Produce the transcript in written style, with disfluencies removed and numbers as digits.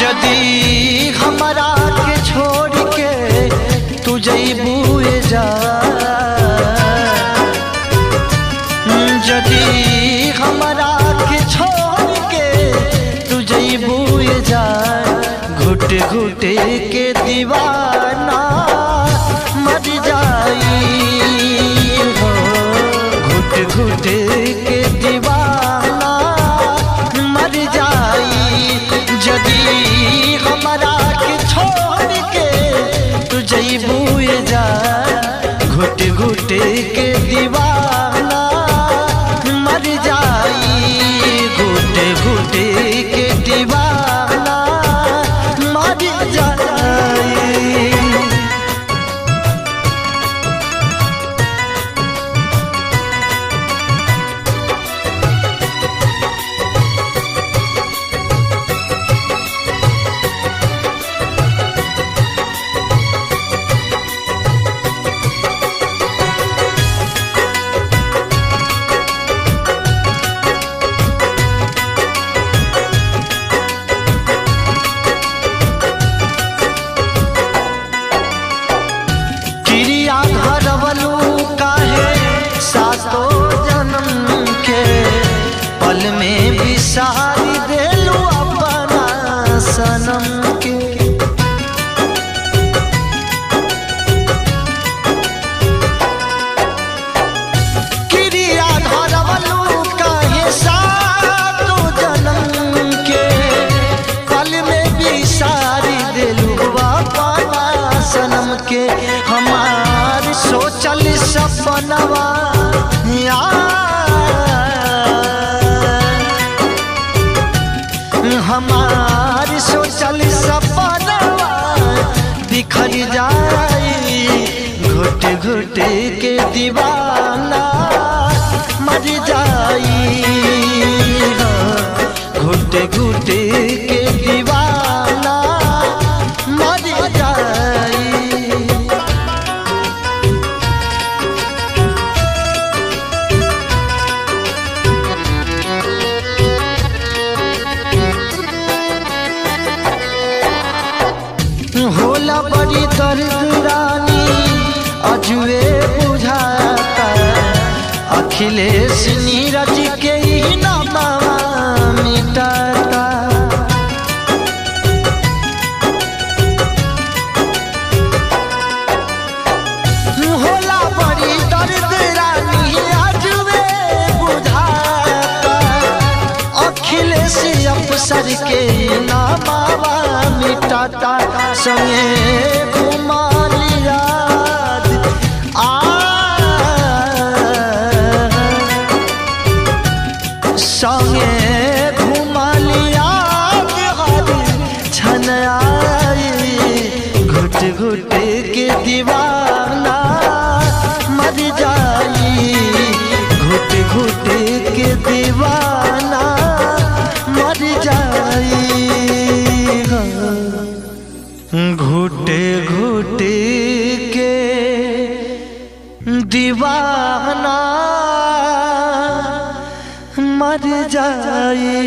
जदी हमरा के छोड़ के तू जइबू जा, जदी हमरा के छोड़ के तू जइबू जा, घुट घुट के दीवाना मर जाई हो, घुट घुट के दीवाना मर जाई। जदी हमरा के छोड़ के तू जइबू जा, घुट घुट के दीवाना मर जाई, घुट घुट के दीवाना मर जाई। सातो जन्म के पल में बिसारी देलू अपना सनम के, क्रिया धरवलू काहे सातो जन्म के पल में बिसारी देलू अपना सनम के। हमार सोचल सपनवा हमार सोचल सपनवा बिखर जाई, घुट घुट के दीवाना मर जाई, घुट घुट के दीवाना मर जाई। होला बड़ी दर्द रानी अजुए बुझाता, अखिलेश नीरज के ही नामा मिटाता। होला बड़ी दर्द रानी अजुए बुझाता, अखिलेश अफसर के नामा मिटाता। संगे घुमा लिया संगे घुमा लिया छन आई, घुट घुट के दीवाना मर जाई, घुट घुट के दीवाना मर जाई, घुटे घुटे के दीवाना मर जाई।